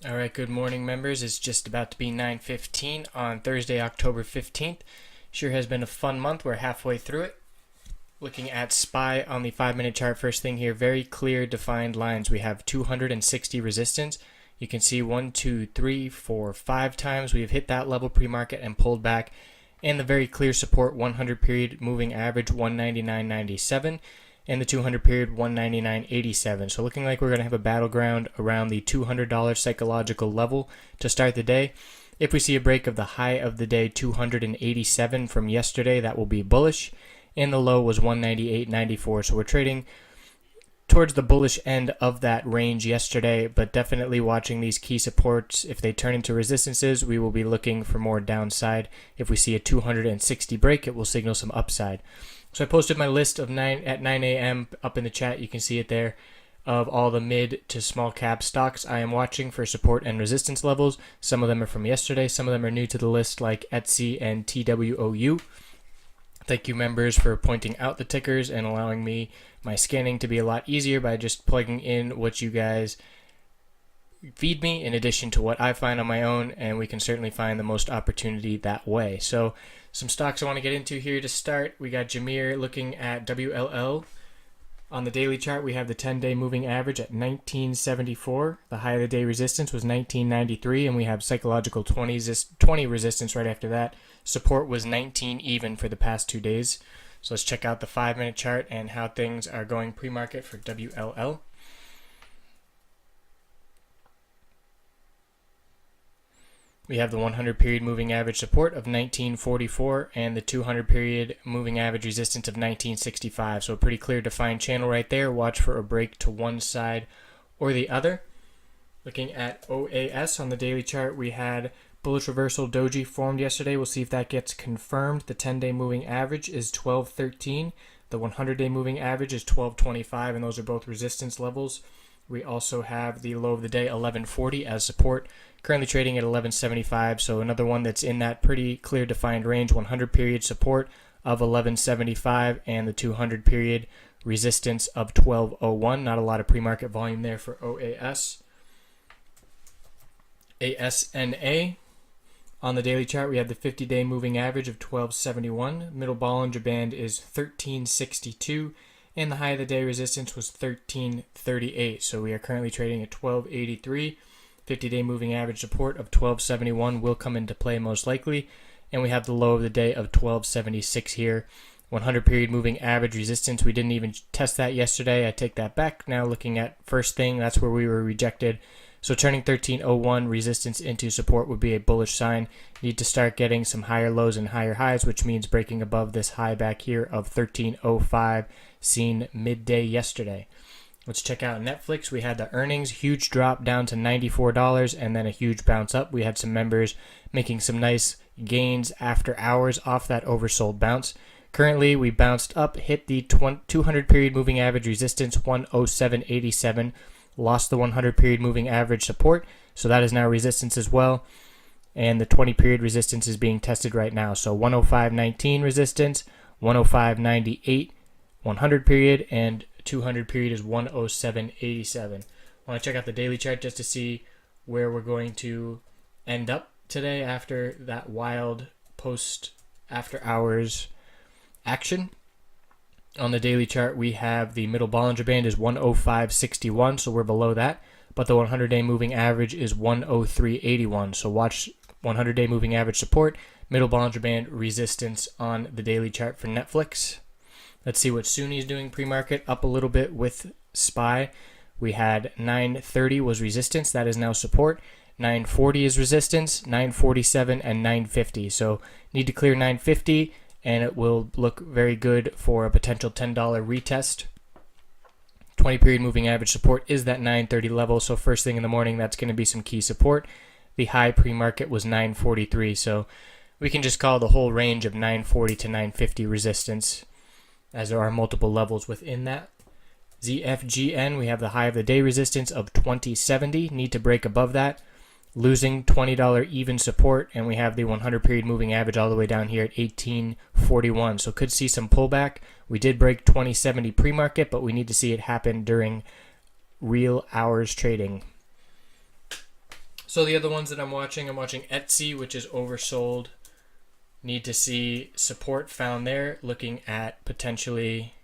All right, good morning, members. It's just about to be 9:15 on Thursday, October 15th. Sure has been a fun month. We're halfway through it. Looking at SPY on the 5-minute chart, first thing here, very clear defined lines. We have 260 resistance. You can see 1, 2, 3, 4, 5 times we have hit that level pre-market and pulled back. And the very clear support 100 period moving average 199.97 and the 200 period 199.87. So looking like we're going to have a battleground around the $200 psychological level to start the day. If we see a break of the high of the day 287 from yesterday, that will be bullish, and the low was 198.94. So we're trading towards the bullish end of that range yesterday, but definitely watching these key supports. If they turn into resistances, we will be looking for more downside. If we see a 260 break, it will signal some upside. So I posted my list of 9 a.m. up in the chat. You can see it there, of all the mid to small cap stocks I am watching for support and resistance levels. Some of them are from yesterday. Some of them are new to the list, like Etsy and TWOU. Thank you, members, for pointing out the tickers and allowing me my scanning to be a lot easier by just plugging in what you guys feed me in addition to what I find on my own, and we can certainly find the most opportunity that way. So some stocks I want to get into here to start. We got Jameer looking at WLL. On the daily chart, we have the 10-day moving average at 1974. The high of the day resistance was 1993, and we have psychological 20 resistance right after that. Support was 19 even for the past 2 days. So let's check out the 5-minute chart and how things are going pre-market for WLL. We have the 100 period moving average support of 1944 and the 200 period moving average resistance of 1965. So a pretty clear defined channel right there. Watch for a break to one side or the other. Looking at OAS on the daily chart, we had bullish reversal doji formed yesterday. We'll see if that gets confirmed. The 10-day moving average is 1213. The 100-day moving average is 1225, and those are both resistance levels. We also have the low of the day 1140 as support, currently trading at 1175. So another one that's in that pretty clear defined range. 100 period support of 1175 and the 200 period resistance of 1201. Not a lot of pre-market volume there for OAS. ASNA. On the daily chart, we have the 50-day moving average of 1271. Middle Bollinger Band is 1362. And the high of the day resistance was 1338. So we are currently trading at 1283. 50-day moving average support of 1271 will come into play most likely. And we have the low of the day of 1276 here. 100 period moving average resistance, we didn't even test that yesterday. I take that back. Now looking at first thing, that's where we were rejected. So turning 1301 resistance into support would be a bullish sign. Need to start getting some higher lows and higher highs, which means breaking above this high back here of 1305 seen midday yesterday. Let's check out Netflix. We had the earnings, huge drop down to $94 and then a huge bounce up. We had some members making some nice gains after hours off that oversold bounce. Currently, we bounced up, hit the 200 period moving average resistance 107.87. Lost the 100 period moving average support, so that is now resistance as well, and the 20 period resistance is being tested right now. So 105.19 resistance, 105.98 100 period, and 200 period is 107.87. I want to check out the daily chart just to see where we're going to end up today after that wild post after hours action. On the daily chart, we have the middle Bollinger Band is 105.61, so we're below that. But the 100-day moving average is 103.81. So watch 100-day moving average support, middle Bollinger Band resistance on the daily chart for Netflix. Let's see what Sunni is doing pre-market. Up a little bit with SPY. We had 930 was resistance. That is now support. 940 is resistance, 947, and 950. So need to clear 950. And it will look very good for a potential $10 retest. 20 period moving average support is that 930 level, so first thing in the morning that's going to be some key support. The high pre-market was 943, so we can just call the whole range of 940 to 950 resistance, as there are multiple levels within that. ZFGN, we have the high of the day resistance of 2070, need to break above that. Losing $20 even support, and we have the 100 period moving average all the way down here at 1841. So could see some pullback. We did break 2070 pre-market, but we need to see it happen during real hours trading. So the other ones that I'm watching Etsy, which is oversold. Need to see support found there. Looking at potentially,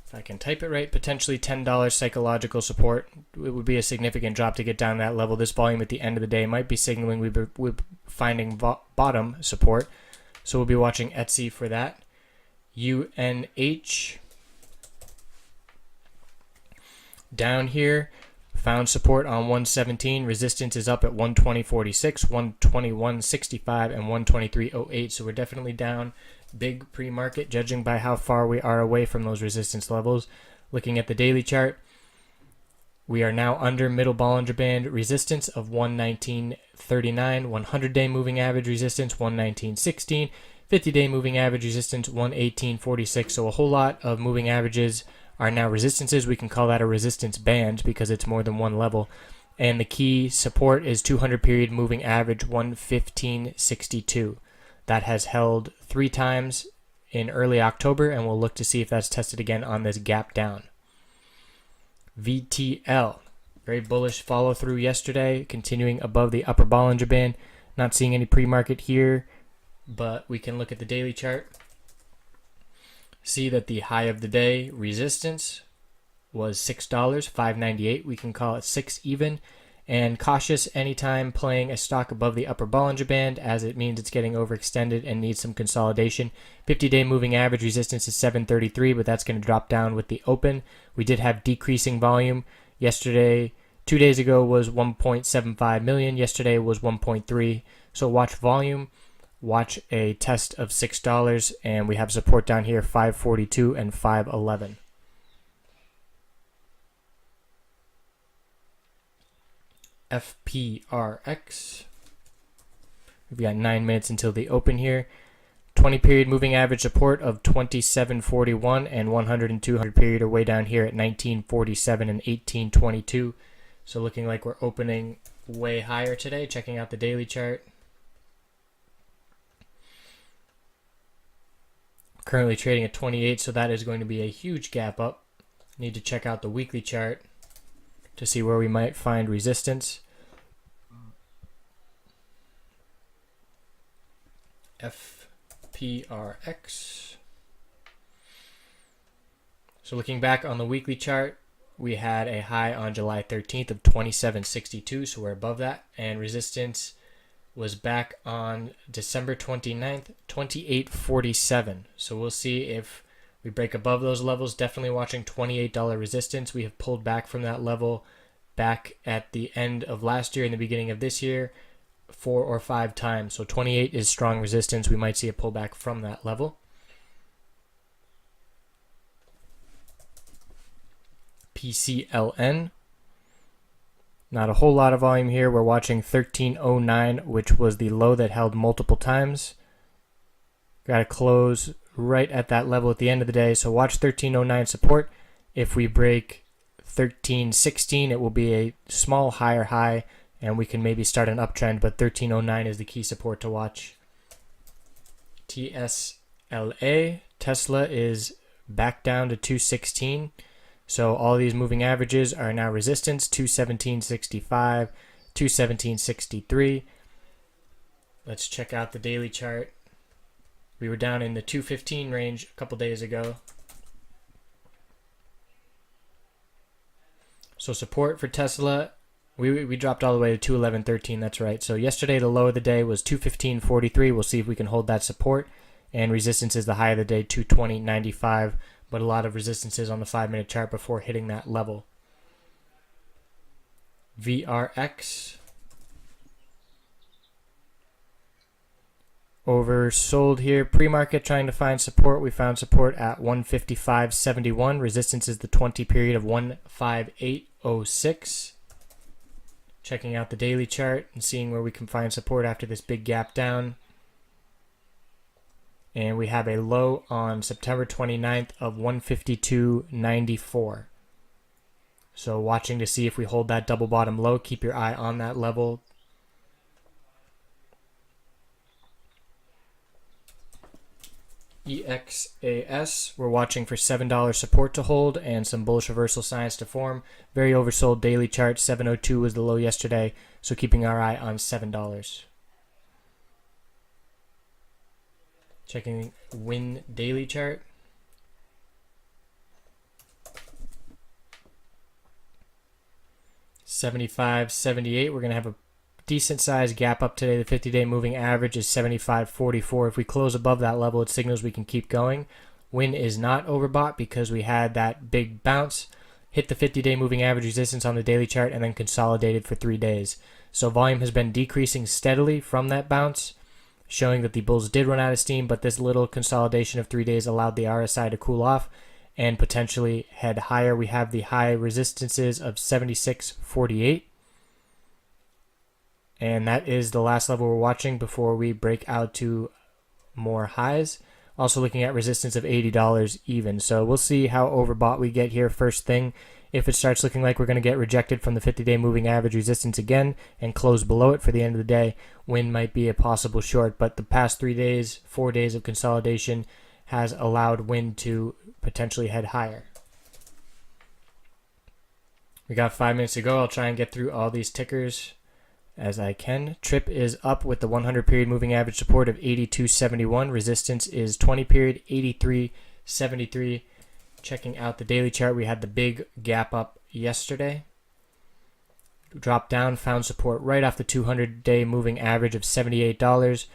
if I can type it right, potentially $10 psychological support. It would be a significant drop to get down that level. This volume at the end of the day might be signaling we're finding bottom support. So we'll be watching Etsy for that. UNH down here. Found support on 117. Resistance is up at 120.46, 121.65, and 123.08. So we're definitely down big pre-market, judging by how far we are away from those resistance levels. Looking at the daily chart, we are now under middle Bollinger Band resistance of 119.39, 100-day moving average resistance 119.16, 50-day moving average resistance 118.46. So a whole lot of moving averages are now resistances. We can call that a resistance band because it's more than one level. And the key support is 200 period moving average 115.62. That has held 3 times in early October, and we'll look to see if that's tested again on this gap down. VTL, very bullish follow through yesterday, continuing above the upper Bollinger Band. Not seeing any pre-market here, but we can look at the daily chart. See that the high of the day resistance was $6, $5.98. We can call it 6 even. And cautious anytime playing a stock above the upper Bollinger Band, as it means it's getting overextended and needs some consolidation. 50-day moving average resistance is 733, but that's going to drop down with the open. We did have decreasing volume. Yesterday, 2 days ago was 1.75 million. Yesterday was 1.3. So watch volume. Watch a test of $6, and we have support down here, 542 and 511. FPRX. We've got 9 minutes until the open here. 20 period moving average support of 27.41 and 100 and 200 period are way down here at 19.47 and 18.22. So looking like we're opening way higher today. Checking out the daily chart. Currently trading at 28, so that is going to be a huge gap up. Need to check out the weekly chart to see where we might find resistance. FPRX. So looking back on the weekly chart, we had a high on July 13th of 27.62, so we're above that, and resistance was back on December 29th, 28.47. So we'll see if we break above those levels. Definitely watching $28 resistance. We have pulled back from that level back at the end of last year and the beginning of this year 4 or 5 times. So 28 is strong resistance. We might see a pullback from that level. PCLN. Not a whole lot of volume here. We're watching 13.09, which was the low that held multiple times. Got to close right at that level at the end of the day. So watch 13.09 support. If we break 13.16, it will be a small higher high, and we can maybe start an uptrend, but 13.09 is the key support to watch. TSLA. Tesla is back down to 216. So all these moving averages are now resistance, 217.65, 217.63. Let's check out the daily chart. We were down in the 215 range a couple days ago. So support for Tesla, we dropped all the way to 211.13, that's right. So yesterday the low of the day was 215.43. We'll see if we can hold that support. And resistance is the high of the day, 220.95. But a lot of resistances on the 5-minute chart before hitting that level. VRX. Oversold here. Pre-market trying to find support. We found support at 155.71. Resistance is the 20 period of 158.06. Checking out the daily chart and seeing where we can find support after this big gap down. And we have a low on September 29th of 152.94. So watching to see if we hold that double bottom low. Keep your eye on that level. EXAS, we're watching for $7 support to hold and some bullish reversal signs to form. Very oversold daily chart. 702 was the low yesterday, so keeping our eye on $7. Checking Win daily chart. $75.78. We're going to have a decent sized gap up today. The 50-day moving average is $75.44. If we close above that level, it signals we can keep going. Win is not overbought because we had that big bounce, hit the 50-day moving average resistance on the daily chart, and then consolidated for 3 days. So volume has been decreasing steadily from that bounce, showing that the bulls did run out of steam, but this little consolidation of 3 days allowed the RSI to cool off and potentially head higher. We have the high resistances of 76.48. And that is the last level we're watching before we break out to more highs. Also looking at resistance of $80 even. So we'll see how overbought we get here first thing. If it starts looking like we're going to get rejected from the 50-day moving average resistance again and close below it for the end of the day, Win might be a possible short. But the past 3 days, 4 days of consolidation has allowed Win to potentially head higher. We got 5 minutes to go. I'll try and get through all these tickers as I can. Trip is up with the 100 period moving average support of 82.71. Resistance is 20 period 83.73. Checking out the daily chart, we had the big gap up yesterday. Dropped down, found support right off the 200-day moving average of $78.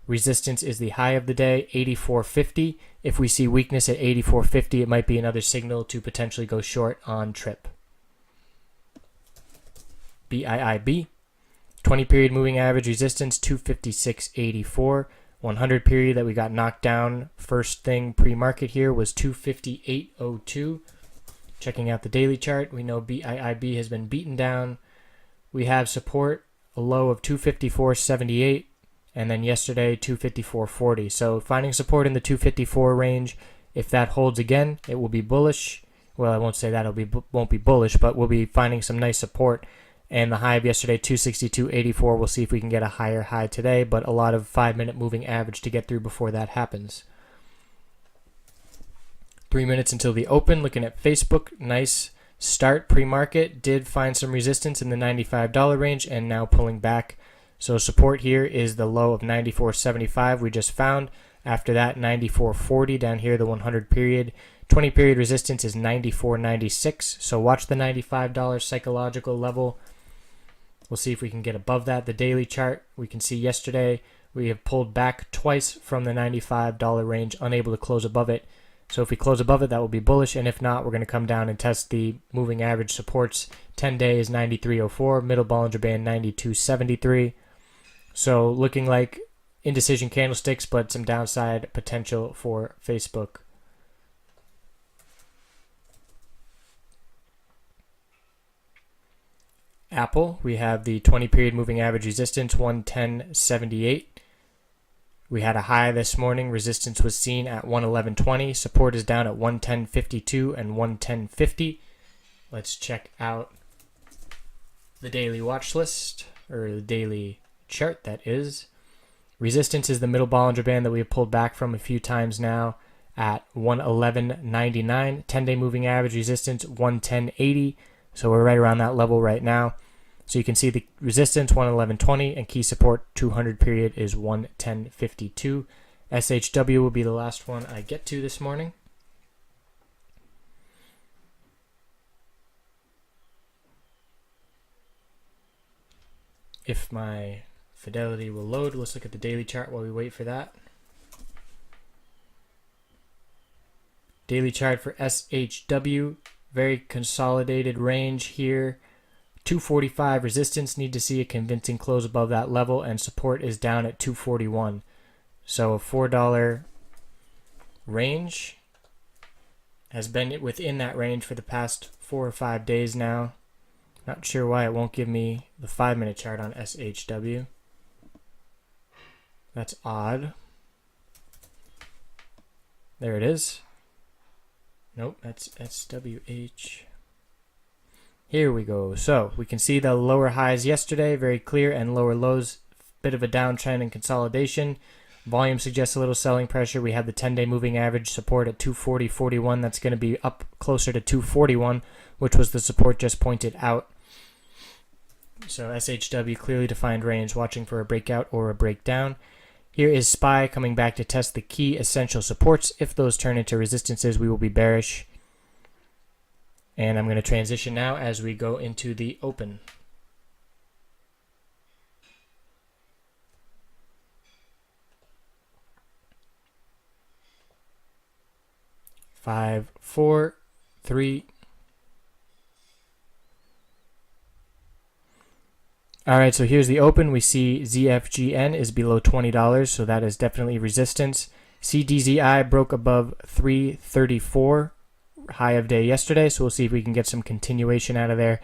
Resistance is the high of the day, 84.50. If we see weakness at 84.50, it might be another signal to potentially go short on Trip. BIIB. 20 period moving average resistance 256.84. 100 period that we got knocked down first thing pre-market here was 258.02. Checking out the daily chart, we know BIIB has been beaten down. We have support, a low of 254.78, and then yesterday 254.40. So finding support in the 254 range. If that holds again, it will be bullish. Well, I won't say that won't be bullish, but we'll be finding some nice support. And the high of yesterday, 262.84. We'll see if we can get a higher high today, but a lot of 5-minute moving average to get through before that happens. 3 minutes until the open. Looking at Facebook, nice start pre-market. Did find some resistance in the $95 range and now pulling back. So support here is the low of 94.75 we just found. After that, 94.40 down here, the 100 period. 20 period resistance is 94.96. So watch the $95 psychological level. We'll see if we can get above that. The daily chart, we can see yesterday we have pulled back twice from the $95 range, unable to close above it. So if we close above it, that will be bullish. And if not, we're going to come down and test the moving average supports. 10 day is 93.04, middle Bollinger Band 92.73. So looking like indecision candlesticks, but some downside potential for Facebook. Apple, we have the 20 period moving average resistance 110.78. We had a high this morning. Resistance was seen at 111.20. Support is down at 110.52 and 110.50. Let's check out the daily watch list, or the daily chart that is. Resistance is the middle Bollinger Band that we have pulled back from a few times now at 111.99. 10-day moving average resistance 110.80. So we're right around that level right now. So you can see the resistance 111.20 and key support 200 period is 110.52. SHW will be the last one I get to this morning. If my Fidelity will load, let's look at the daily chart while we wait for that. Daily chart for SHW. Very consolidated range here. 245 resistance, need to see a convincing close above that level, and support is down at 241. So a $4 range has been within that range for the past 4 or 5 days now. Not sure why it won't give me the 5-minute chart on SHW. That's odd. There it is. Nope, that's SWH. Here we go. So we can see the lower highs yesterday, very clear, and lower lows, bit of a downtrend and consolidation. Volume suggests a little selling pressure. We have the 10-day moving average support at 240.41. That's going to be up closer to 241, which was the support just pointed out. So SHW, clearly defined range, watching for a breakout or a breakdown. Here is SPY coming back to test the key essential supports. If those turn into resistances, we will be bearish. And I'm going to transition now as we go into the open. Five, four, three. All right, so here's the open. We see ZFGN is below $20, so that is definitely resistance. CDZI broke above 334, high of day yesterday, so we'll see if we can get some continuation out of there.